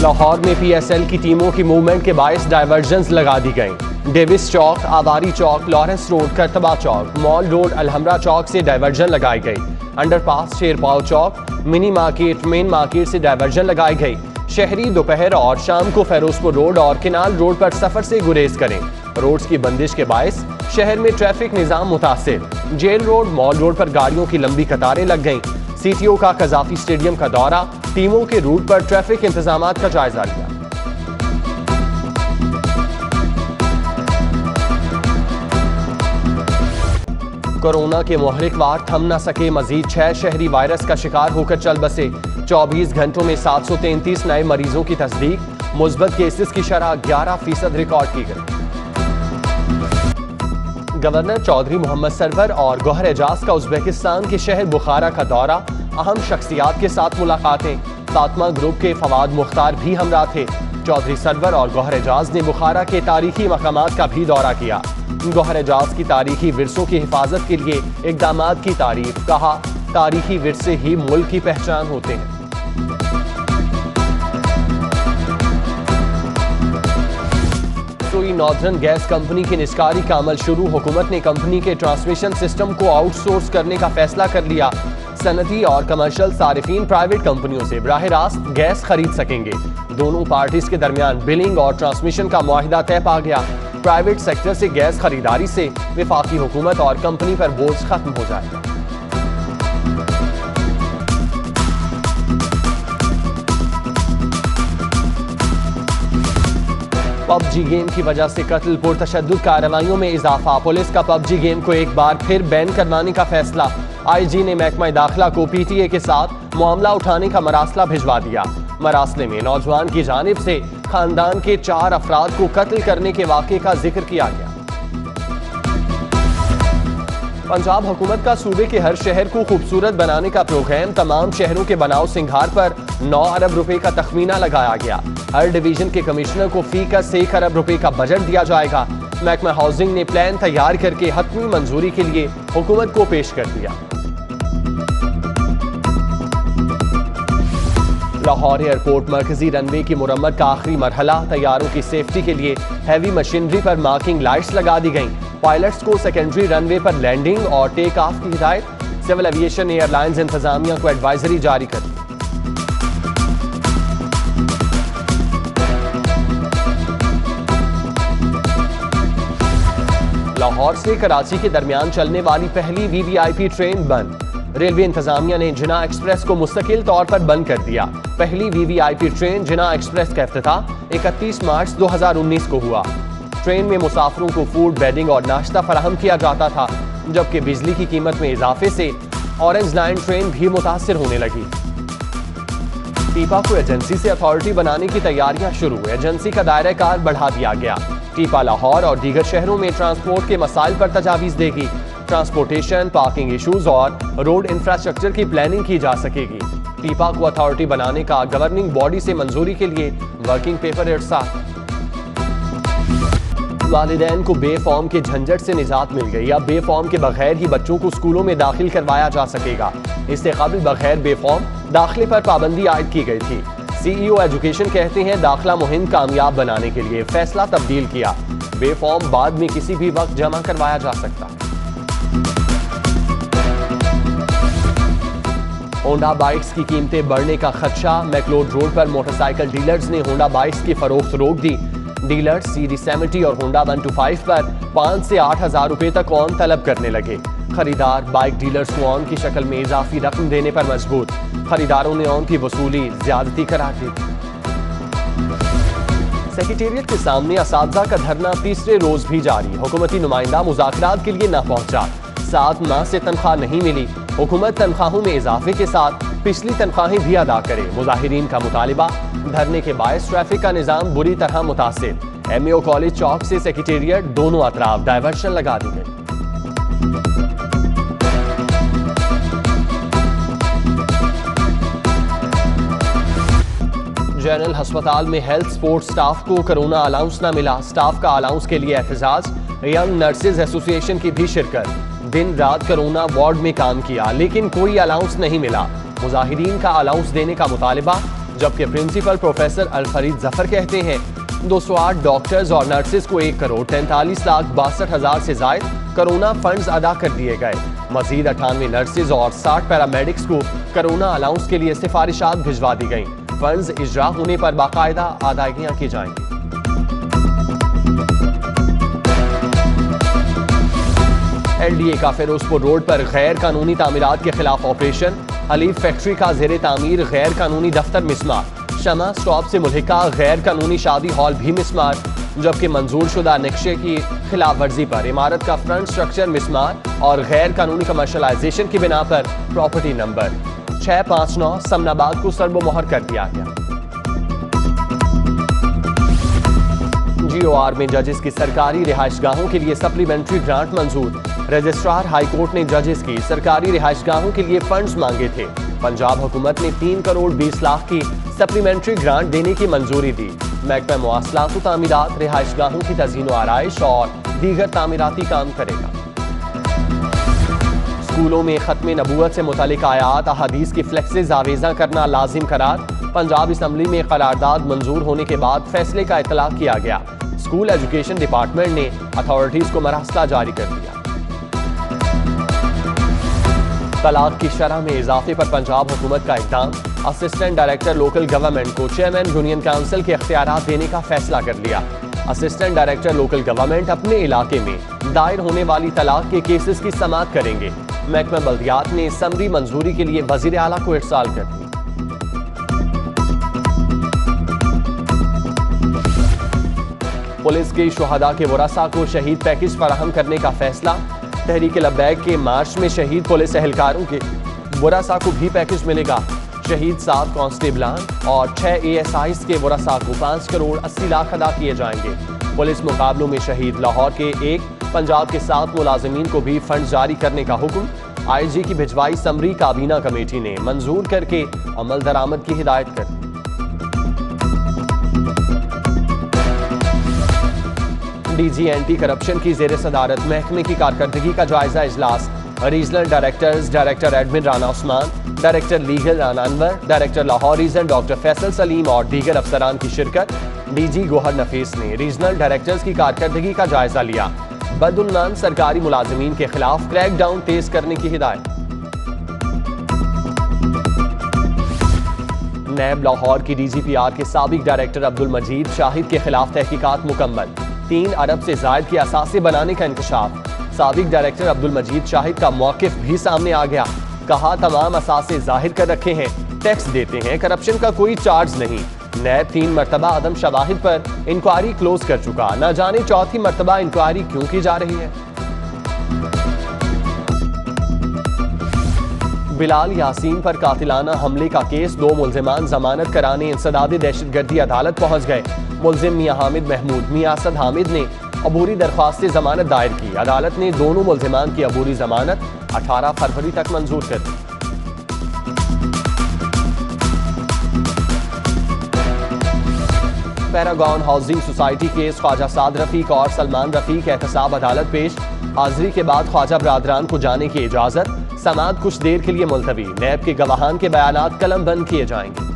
लाहौर में PSL की टीमों की मूवमेंट के बायस डाइवर्जन्स लगा दी गई। डेविस चौक, आवारी चौक, लॉरेंस रोड, करतबा चौक, मॉल रोड, अलहमरा चौक से डाइवर्जन लगाई गई। अंडरपास, शेरपाव चौक, मिनी मार्केट, मेन मार्केट से डाइवर्जन लगाई गई। शहरी दोपहर और शाम को फेरोजपुर रोड और किनाल रोड पर सफर से गुरेज करें। रोड्स की बंदिश के बायस शहर में ट्रैफिक निजाम मुतासिर। जेल रोड, मॉल रोड पर गाड़ियों की लंबी कतारें लग गईं। CTO का कजाफी स्टेडियम का दौरा, टीमों के रूट पर ट्रैफिक इंतजामात का जायजा लिया। कोरोना के मुहरिक वार थम न सके, मजीद 6 शहरी वायरस का शिकार होकर चल बसे। 24 घंटों में 733 नए मरीजों की तस्दीक। मुस्बत केसेस की शरह 11% रिकॉर्ड की गई। गवर्नर चौधरी मोहम्मद सरवर और गौहर एजाज का उज्बेकिस्तान के शहर बुखारा का दौरा, अहम शख्सियात के साथ मुलाकातें। फातिमा ग्रुप के फवाद मुख्तार भी हमरा थे। चौधरी सरवर और गौहर एजाज ने बुखारा के तारीखी मकामात का भी दौरा किया। गौहर एजाज की तारीखी विरसों की हिफाजत के लिए इक़दामात की तारीफ। कहा, तारीखी विरसे ही मुल्क की पहचान होते हैं। सोई नॉर्दर्न गैस कंपनी की निस्कारी का अमल शुरू। हुकूमत ने कंपनी के ट्रांसमिशन सिस्टम को आउटसोर्स करने का फैसला कर लिया। सनती और कमर्शियल सारिफीन प्राइवेट कंपनियों से बराह रास्त गैस खरीद सकेंगे। दोनों पार्टीज के दरमियान बिलिंग और ट्रांसमिशन का मुआहिदा तय पा गया। प्राइवेट सेक्टर से गैस खरीदारी से वफाकी हुकूमत और कंपनी पर बोझ खत्म हो जाएगा। PUBG गेम की वजह से कत्ल पुरतशद्दुद कार्रवाइयों में इजाफा। पुलिस का PUBG गेम को एक बार फिर बैन करवाने का फैसला। IG ने महकमा दाखिला को PTA के साथ मामला उठाने का मरासला भिजवा दिया। मरासले में नौजवान की जानिब से खानदान के 4 अफराद को कत्ल करने के वाक़े का जिक्र किया गया। पंजाब हुकूमत का सूबे के हर शहर को खूबसूरत बनाने का प्रोग्राम। तमाम शहरों के बनाव सिंगार पर 9 अरब रुपए का तखमीना लगाया गया। हर डिवीजन के कमिश्नर को फी का 1 अरब रुपए का बजट दिया जाएगा। महकमा हाउसिंग ने प्लान तैयार करके हतमी मंजूरी के लिए हुकूमत को पेश कर दिया। लाहौर एयरपोर्ट मरकजी रनवे की मुरम्मत का आखिरी मरहला। तैयारों की सेफ्टी के लिए हैवी मशीनरी पर मार्किंग लाइट्स लगा दी गईं। पायलट्स को सेकेंडरी रनवे पर लैंडिंग और टेक ऑफ की हिदायत। सिविल एविएशन एयरलाइंस इंतजामिया को एडवाइजरी जारी कर दी। लाहौर से कराची के दरमियान चलने वाली पहली VVIP ट्रेन बंद। रेलवे इंतजामिया ने जिना एक्सप्रेस को मुस्तकिल तौर पर बंद कर दिया। पहली VVIP ट्रेन जिना एक्सप्रेस का इफ्तिताह 31 मार्च 2019 को हुआ। ट्रेन में मुसाफिरों को फूड, बेडिंग और नाश्ता फराहम किया जाता था, जबकि बिजली की कीमत में इजाफे से ऑरेंज लाइन ट्रेन भी मुतासिर होने लगी। टीपा को एजेंसी से अथॉरिटी बनाने की तैयारियां शुरू। एजेंसी का दायरा कार बढ़ा दिया गया। टीपा लाहौर और दीगर शहरों में ट्रांसपोर्ट के मसाइल पर तजावीज़ देगी। ट्रांसपोर्टेशन, पार्किंग इशूज और रोड इंफ्रास्ट्रक्चर की प्लानिंग की जा सकेगी। टीपा को अथॉरिटी बनाने का गवर्निंग बॉडी से मंजूरी के लिए वर्किंग पेपर इरसाल। वालिदैन को बे फॉर्म के झंझट से निजात मिल गई। अब बे फॉर्म के बगैर ही बच्चों को स्कूलों में दाखिल करवाया जा सकेगा। इससे कबल बगैर बे फॉर्म दाखिले पर पाबंदी आयद की गई थी। CEO एजुकेशन कहते हैं दाखिला मुहिम कामयाब बनाने के लिए फैसला तब्दील किया। बे फॉर्म बाद में किसी भी वक्त जमा करवाया जा सकता। होंडा बाइक्स की कीमतें बढ़ने का खदशा। मैकलोड रोड पर मोटरसाइकिल डीलर्स ने होंडा बाइक्स की फरोख्त रोक दी। डीलर्स CD70 और होंडा 125 पर 5 से 8 हजार रुपए तक ऑन तलब करने लगे। खरीदार बाइक डीलर्स को ऑन की शक्ल में इजाफी रकम देने पर मजबूर। खरीदारों ने ऑन की वसूली ज्यादती करार दी। सेक्रेटेरिएट के सामने असातिज़ा का धरना तीसरे रोज भी जारी। हुकूमती नुमाइंदा मुज़ाकरात के लिए न पहुंचा। 7 माह से तनख्वाह नहीं मिली। हुकूमत तनख्वाहों में इजाफे के साथ पिछली तनख्वाहें भी अदा करे। मुजाहिरीन का मुतालिबा। धरने के बायस ट्रैफिक का निजाम बुरी तरह मुतासिर। MAO कॉलेज चौक से सेक्रेटेरिएट दोनों अतराफ डायवर्शन लगा दी गई। जनरल अस्पताल में हेल्थ सपोर्ट स्टाफ को कोरोना अलाउंस न मिला। स्टाफ का अलाउंस के लिए एहतजाज। यंग नर्सेज एसोसिएशन की भी शिरकत। दिन रात कोरोना वार्ड में काम किया लेकिन कोई अलाउंस नहीं मिला। मुजाहिरीन का अलाउंस देने का मुतालिबा। जबकि प्रिंसिपल प्रोफेसर अलफरीद जफर कहते हैं 208 डॉक्टर्स और नर्सेज को 1,43,62,60,000 से जायद कोरोना फंड्स अदा कर दिए गए। मजीद 98 नर्सेज और 60 पैरामेडिक्स को कोरोना अलाउंस के लिए सिफारिशात भिजवा दी गई। फंड्स इजरा होने पर बाकायदा अदायगियां की जाएंगी। LDA का फिरोजपुर रोड पर गैर कानूनी तामीरात के खिलाफ ऑपरेशन। हलीफ फैक्ट्री का जेर तामीर गैर कानूनी दफ्तर मिसमार। शमा स्टॉप से मुल्हिका गैर कानूनी शादी हॉल भी मिसमार, जबकि मंजूर शुदा नक्शे की खिलाफ वर्जी पर इमारत का फ्रंट स्ट्रक्चर मिसमार और गैर कानूनी कमर्शलाइजेशन की बिना पर प्रॉपर्टी नंबर 659 समनाबाद को सर्बोमोहर कर दिया गया। GOR में जजेस की सरकारी रिहाइशगाहों के लिए सप्लीमेंट्री ग्रांट मंजूर। रजिस्ट्रार हाईकोर्ट ने जजेस की सरकारी रिहाइशगाहों के लिए फंड्स मांगे थे। पंजाब हुकूमत ने 3 करोड़ 20 लाख की सप्लीमेंट्री ग्रांट देने की मंजूरी दी। महकमा मवासलात व तामीरात रिहाइशगाहों की तज़ीन व आराइश और दीगर तामीराती काम करेगा। स्कूलों में खत्म नबूवत से मुतालिक आयात अहादीस की फ्लेक्सेज आवेजा करना लाजिम करार। पंजाब असम्बली में करारदाद मंजूर होने के बाद फैसले का इतलाक किया गया। स्कूल एजुकेशन डिपार्टमेंट ने अथॉरिटीज को मरहसला जारी कर दिया। तलाक की शरह में इजाफे पर पंजाब हुकूमत का इक़दाम। असिस्टेंट डायरेक्टर लोकल गवर्नमेंट को चेयरमैन यूनियन काउंसिल के इख्तियारात देने का फैसला कर लिया। असिस्टेंट डायरेक्टर लोकल गवर्नमेंट अपने इलाके में दायर होने वाली तलाक के केसेस की समाअत करेंगे। महकमा बल्दियात ने समरी मंजूरी के लिए वजीर आला को इरसाल कर दिया। पुलिस के शुहदा के वरासा को शहीद पैकेज फराहम करने का फैसला। तहरीक लब्बैक के मार्च में शहीद पुलिस एहलकारों के वरासा को भी पैकेज मिलेगा। शहीद 7 कांस्टेबलान और 6 ASIs के वरासा को 5 करोड़ 80 लाख अदा किए जाएंगे। पुलिस मुकाबलों में शहीद लाहौर के 1, पंजाब के 7 मुलाजिमीन को भी फंड जारी करने का हुक्म। IG की भिजवाई समरी काबीना कमेटी ने मंजूर करके अमल दरामद की हिदायत कर दी। DG एंटी करप्शन की जेर सदारत महकमे की कारकर्दगी का जायजा इजलास। Regional directors director admin Rana Usman, director legal Rana Anwar, director Lahore region doctor Faisal Saleem और दीगर अफसरान की शिरकत। DG गोहर नफीस ने रीजनल डायरेक्टर्स की कारकर्दगी का जायजा लिया। बदउन्नान सरकारी मुलाजिमीन के खिलाफ क्रैकडाउन तेज करने की हिदायत। नैब लाहौर की DGPR के साबिक डायरेक्टर अब्दुल मजीद शाहिद के खिलाफ तहकीकात मुकम्मल। 3 अरब से जायद के असासे बनाने का इंकशाफ। साबिक डायरेक्टर अब्दुल मजीद शाहिद का मौकिफ भी सामने आ गया। कहा तमाम असासे जाहिर कर रखे हैं, टैक्स देते हैं, करप्शन का कोई चार्ज नहीं। नैब 3 मरतबा अदम शवाहिद पर इंक्वायरी क्लोज कर चुका, न जाने चौथी मरतबा इंक्वायरी क्यों की जा रही है। बिलाल यासीन पर कातिलाना हमले का केस। 2 मुल्जिमान जमानत कराने इंसदाद दहशतगर्दी अदालत पहुंच गए। मुल्जिम मियां हामिद महमूद, मियां असद हामिद ने अबूरी दरख्वास्त जमानत दायर की। अदालत ने दोनों मुल्जिमान की अबूरी जमानत 18 फरवरी तक मंजूर कर दी। Paragon housing society case. Khawaja Saad Rafique और सलमान रफीक एहतसाब अदालत पेश। हाजिरी के बाद ख्वाजा बरादरान को जाने की इजाजत। समाअत कुछ देर के लिए मुलतवी। नैब के गवाहान के बयानात कलम बंद किए जाएंगे।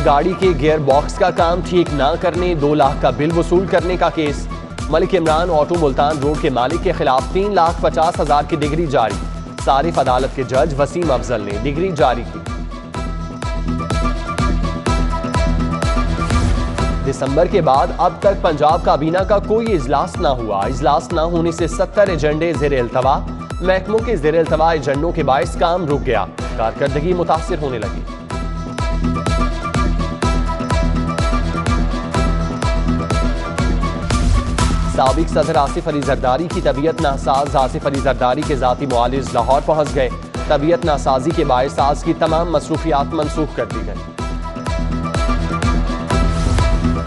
गाड़ी के गियर बॉक्स का काम ठीक ना करने 2 लाख का बिल वसूल करने का case. Malik Imran auto Multan road के मालिक के खिलाफ 3,50,000 की डिग्री जारी। सारिफ अदालत के जज वसीम अफजल ने डिग्री जारी की। दिसंबर के बाद अब तक पंजाब काबीना का कोई इजलास ना हुआ। इजलास ना होने से 70 एजेंडे ज़ेर इल्तवा। महकमों के ज़ेर इल्तवा एजेंडों के बायस काम रुक गया, कारकर्दगी मुतासिर होने लगी। साबिक सदर आसिफ अली जरदारी की तबीयत नासाज। आसिफ अली जरदारी के जाती मुआलिज लाहौर पहुंच गए। तबीयत नासाजी के बायस आज की तमाम मसरूफियात मनसूख कर दी गई।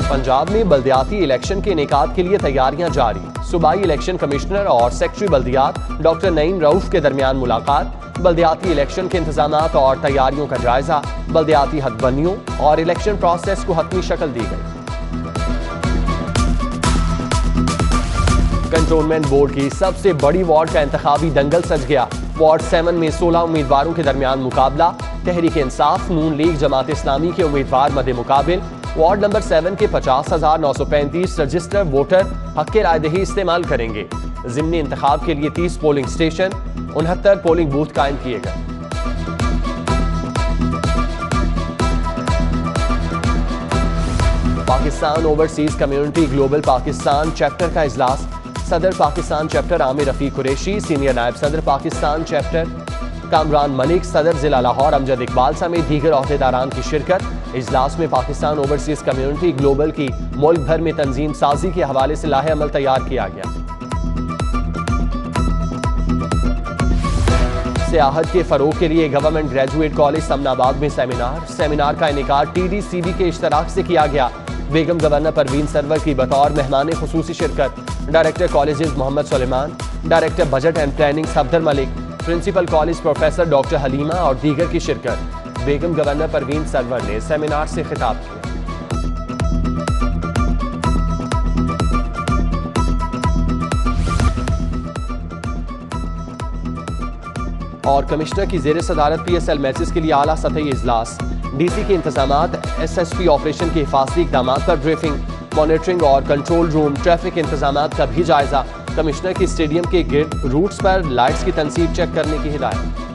पंजाब में बल्दियाती इलेक्शन के इनेकाद के लिए तैयारियां जारी। सूबाई इलेक्शन कमिश्नर और सेक्रेटरी बल्दियात डॉक्टर नईम रऊफ के दरमियान मुलाकात। बल्दियाती इलेक्शन के इंतजामात और तैयारियों का जायजा। बल्दियाती हदबंदियों और इलेक्शन प्रोसेस को हतमी शक्ल दी गई। कंटोनमेंट बोर्ड की सबसे बड़ी वार्ड का इंतखाबी दंगल सज गया। वार्ड 7 में 16 उम्मीदवारों के दरमियान मुकाबला। तहरीक इंसाफ, नून लीग, जमात इस्लामी के उम्मीदवार मद्दे मुकाबिल। वार्ड नंबर 7 के 50,935 रजिस्टर वोटर हक के रायदही इस्तेमाल करेंगे। ज़िमनी इंतखाब के लिए 30 पोलिंग स्टेशन, 69 पोलिंग बूथ कायम किए गए। Pakistan overseas community global Pakistan chapter का इजलास। सदर पाकिस्तान चैप्टर आमिर रफीक कुरैशी, सीनियर नायब सदर पाकिस्तान चैप्टर कामरान मलिक, सदर जिला लाहौर अमजद इकबाल समेत दीगर अहदेदारान की शिरकत। इजलास में पाकिस्तान ओवरसीज कम्युनिटी ग्लोबल की मुल्क भर में तंजीम साजी के हवाले से लाहे अमल तैयार किया गया। सियाहत के फरोग के लिए गवर्नमेंट ग्रेजुएट कॉलेज समनाबाद में सेमिनार का इनेकाद TDCB के इश्तराक से किया गया। बेगम गवर्नर परवीन सरवर की बतौर मेहमान खुसूसी शिरकत। Director colleges Mohammad Suleman, director budget and planning Safdar Malik, principal college professor doctor Halima और दीगर की शिरकत। बेगम गवर्नर परवीन सरवर ने सेमिनार से खिताब किया। और कमिश्नर की जेर सदारत PSL मैचेस के लिए आला सतही इजलास। DC के इंतजामात, SSP ऑपरेशन के हिफाजती इकदाम पर ब्रीफिंग, मॉनिटरिंग और कंट्रोल रूम, ट्रैफिक इंतजामात का भी जायजा। कमिश्नर की स्टेडियम के गिर्द रूट्स पर लाइट्स की तनसीब चेक करने की हिदायत।